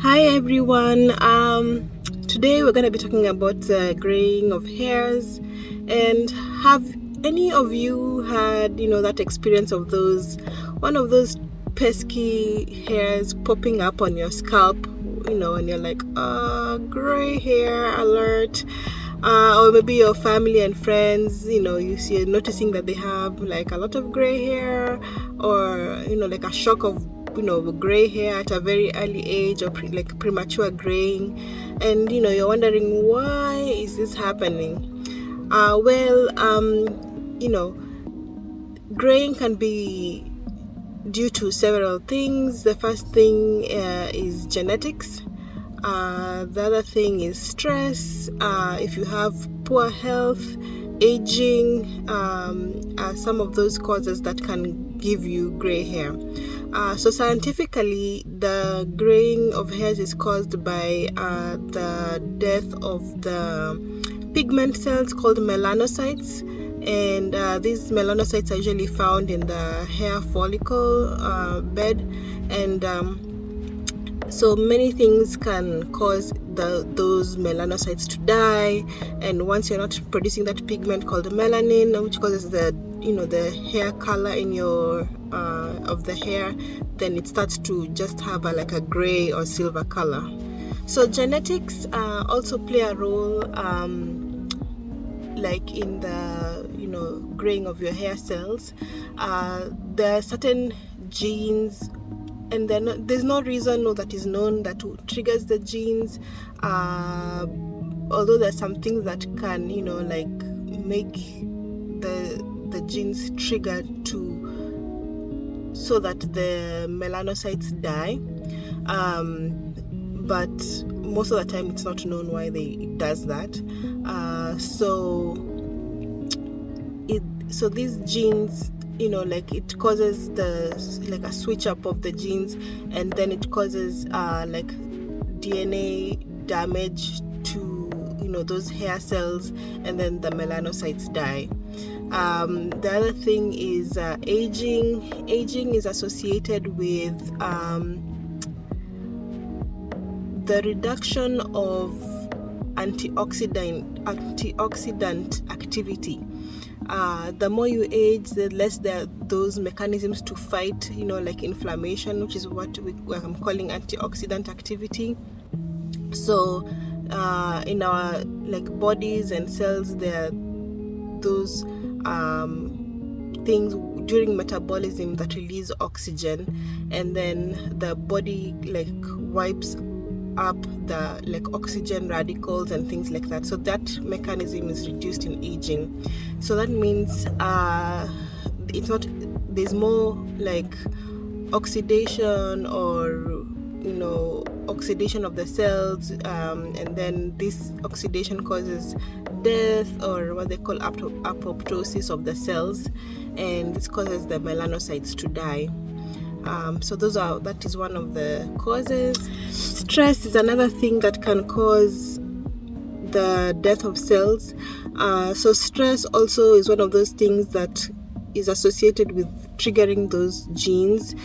Hi everyone. Today we're going to be talking about the graying of hairs. And have any of you had, that experience of one of those pesky hairs popping up on your scalp, and you're like, gray hair alert. Or maybe your family and friends, you're noticing that they have like a lot of gray hair, or like a shock of gray hair at a very early age, or like premature graying, and you're wondering, why is this happening? Graying can be due to several things. The first thing is genetics. The other thing is stress. If you have poor health, aging, are some of those causes that can give you gray hair. So scientifically, the graying of hairs is caused by the death of the pigment cells called melanocytes, and these melanocytes are usually found in the hair follicle bed, and so many things can cause those melanocytes to die, and once you're not producing that pigment called melanin, which causes the hair color in your of the hair, then it starts to just have like a gray or silver color. So genetics also play a role, like in the graying of your hair cells. There are certain genes, and then there's no reason that is known that triggers the genes, although there's some things that can like make the genes trigger so that the melanocytes die, but most of the time it's not known why it does that. So these genes, it causes a switch up of the genes, and then it causes like DNA damage to those hair cells, and then the melanocytes die. The other thing is aging. Aging is associated with the reduction of antioxidant activity. The more you age, the less there are those mechanisms to fight, like inflammation, which is what I'm calling antioxidant activity. So in our bodies and cells, there are those things during metabolism that release oxygen, and then the body wipes up the oxygen radicals and things like that. So that mechanism is reduced in aging. So that means there's more oxidation, or oxidation of the cells, and then this oxidation causes death, or what they call apoptosis of the cells, and this causes the melanocytes to die. So that is one of the causes. Stress is another thing that can cause the death of cells. So stress also is one of those things that is associated with triggering those genes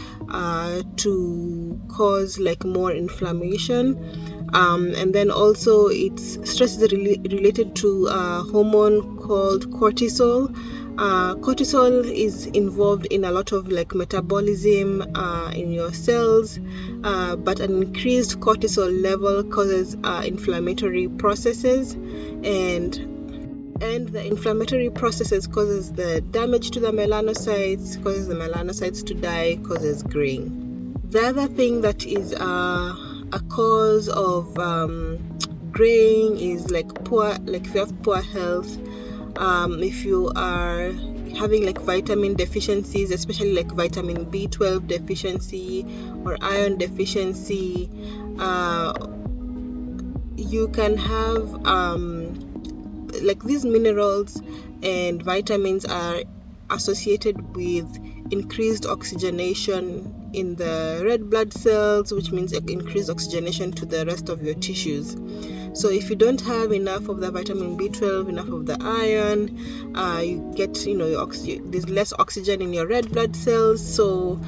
to cause more inflammation. And then also stress is related to a hormone called cortisol. Cortisol is involved in a lot of metabolism in your cells, but an increased cortisol level causes inflammatory processes, and the inflammatory processes causes the damage to the melanocytes, causes the melanocytes to die, causes graying. The other thing that is a cause of graying is if you have poor health. If you are having vitamin deficiencies, especially vitamin B12 deficiency or iron deficiency, you can have these minerals and vitamins are associated with increased oxygenation in the red blood cells, which means increased oxygenation to the rest of your tissues. So if you don't have enough of the vitamin B12, enough of the iron, you get, there's less oxygen in your red blood cells, so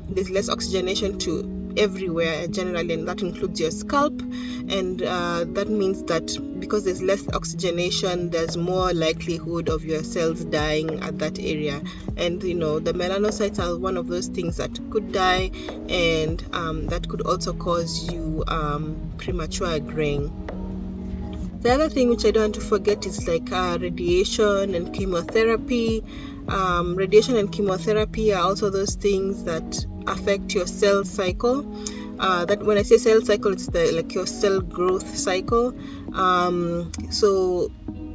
there's less oxygenation to everywhere generally, and that includes your scalp. And that means that because there's less oxygenation, there's more likelihood of your cells dying at that area. And the melanocytes are one of those things that could die, and that could also cause you premature graying. The other thing which I don't want to forget is like radiation and chemotherapy. Radiation and chemotherapy are also those things that affect your cell cycle. That when I say cell cycle, it's your cell growth cycle. So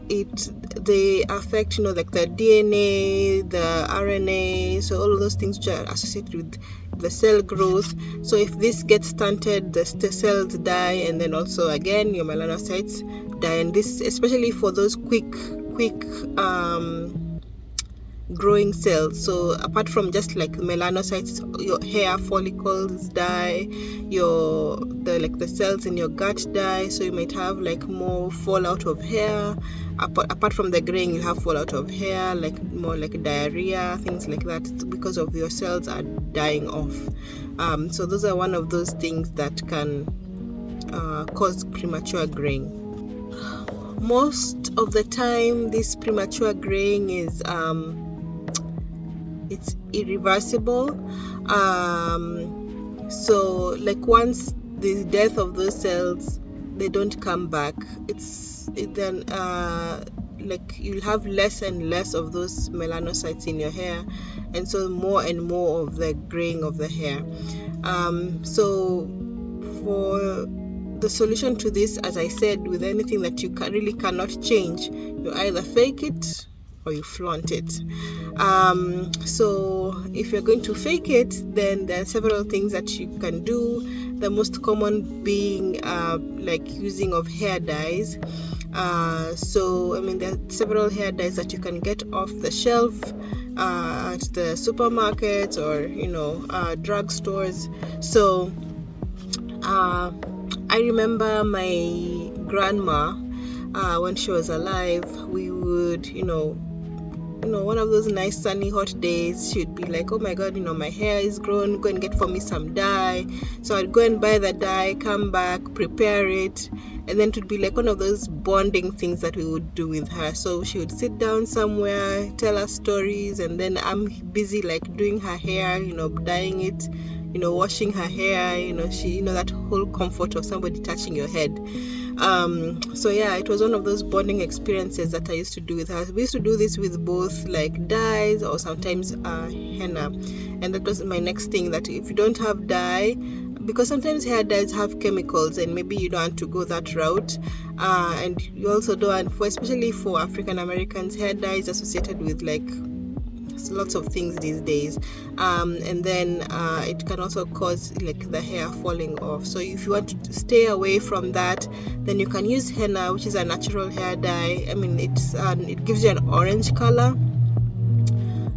they affect like the DNA, the RNA, so all of those things which are associated with the cell growth. So if this gets stunted, the cells die, and then also again your melanocytes die. And this especially for those quick growing cells. So apart from just like melanocytes, your hair follicles die, the cells in your gut die, so you might have like more fallout of hair. Apart from the graying, you have fallout of hair, like more like diarrhea, things like that, because of your cells are dying off. So those are one of those things that can cause premature graying. Most of the time, this premature graying is it's irreversible. So like once the death of those cells, they don't come back. Then like you'll have less and less of those melanocytes in your hair, and so more and more of the graying of the hair. So for the solution to this, as I said, with anything that you really cannot change, you either fake it or you flaunt it. So if you're going to fake it, then there are several things that you can do. The most common being like using of hair dyes. So there are several hair dyes that you can get off the shelf at the supermarkets or drugstores. So I remember my grandma, when she was alive, we would one of those nice sunny hot days, she'd be like, oh my god, my hair is grown, go and get for me some dye. So I'd go and buy the dye, come back, prepare it, and then it would be like one of those bonding things that we would do with her. So she would sit down somewhere, tell us stories, and then I'm busy like doing her hair, dyeing it, washing her hair, she that whole comfort of somebody touching your head. So yeah, it was one of those bonding experiences that I used to do with her. We used to do this with both like dyes or sometimes henna. And that was my next thing, that if you don't have dye, because sometimes hair dyes have chemicals and maybe you don't want to go that route, and you also don't want, especially for African Americans, hair dye is associated with like lots of things these days, and then it can also cause like the hair falling off. So if you want to stay away from that, then you can use henna, which is a natural hair dye. It gives you an orange color,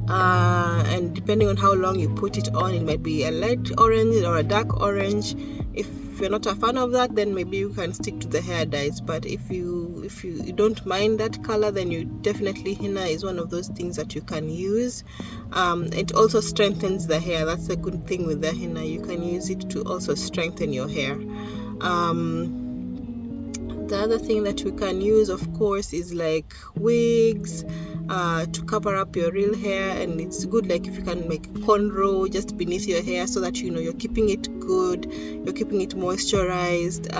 and depending on how long you put it on, it might be a light orange or a dark orange. If you're not a fan of that, then maybe you can stick to the hair dyes. But if you don't mind that color, then you definitely, henna is one of those things that you can use. It also strengthens the hair. That's a good thing with the henna. You can use it to also strengthen your hair. The other thing that we can use, of course, is like wigs, to cover up your real hair. And it's good like if you can make cornrow just beneath your hair, so that you're keeping it good, you're keeping it moisturized.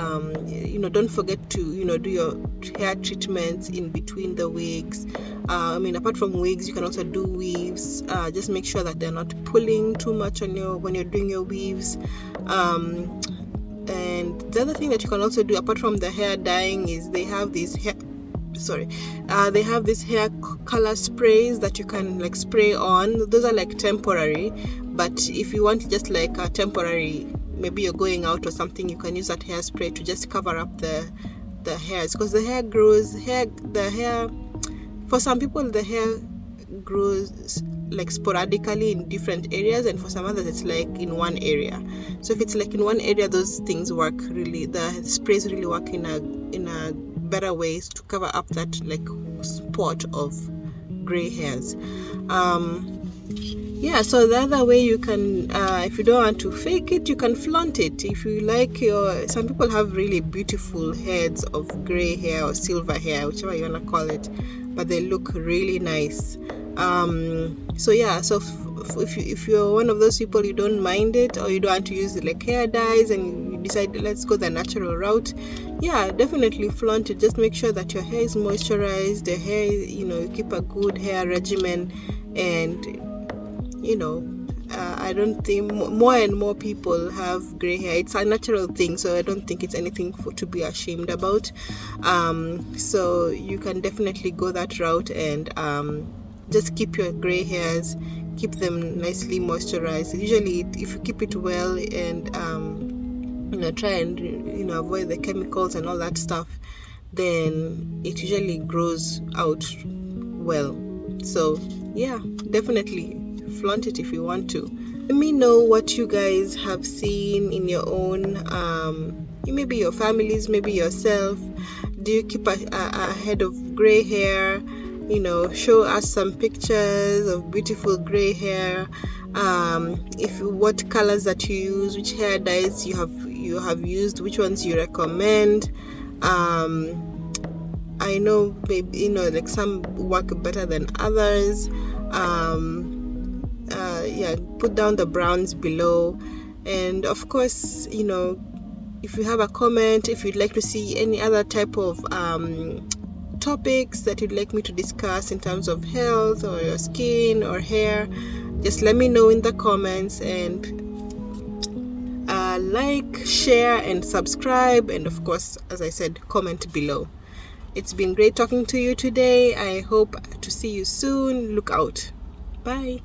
Don't forget to do your hair treatments in between the wigs. Apart from wigs, you can also do weaves. Just make sure that they're not pulling too much on when you're doing your weaves. And the other thing that you can also do apart from the hair dyeing is they have these hair color sprays that you can like spray on. Those are like temporary, but if you want just like a temporary, maybe you're going out or something, you can use that hairspray to just cover up the hairs, because the hair for some people the hair grows like sporadically in different areas, and for some others it's like in one area. So if it's like in one area, those things work really, the sprays really work in a better ways to cover up that like spot of gray hairs. yeah, so the other way you can, if you don't want to fake it, you can flaunt it. If you like some people have really beautiful heads of gray hair or silver hair, whichever you want to call it, but they look really nice. So yeah, so if you're one of those people, you don't mind it, or you don't want to use like hair dyes and you decide let's go the natural route, yeah, definitely flaunt it. Just make sure that your hair is moisturized, the hair, you keep a good hair regimen, and I don't think more and more people have gray hair. It's a natural thing, so I don't think it's anything to be ashamed about. So you can definitely go that route and just keep your gray hairs, keep them nicely moisturized. Usually, if you keep it well and try and avoid the chemicals and all that stuff, then it usually grows out well. So yeah, definitely flaunt it if you want to. Let me know what you guys have seen in your own maybe your families, maybe yourself. Do you keep a head of gray hair? Show us some pictures of beautiful gray hair. If what colors that you use, which hair dyes you have used, which ones you recommend. I know maybe like some work better than others. Yeah, put down the browns below, and of course, if you have a comment, if you'd like to see any other type of topics that you'd like me to discuss in terms of health or your skin or hair, just let me know in the comments, and like, share, and subscribe, and of course, as I said, comment below. It's been great talking to you today. I hope to see you soon. Look out. Bye.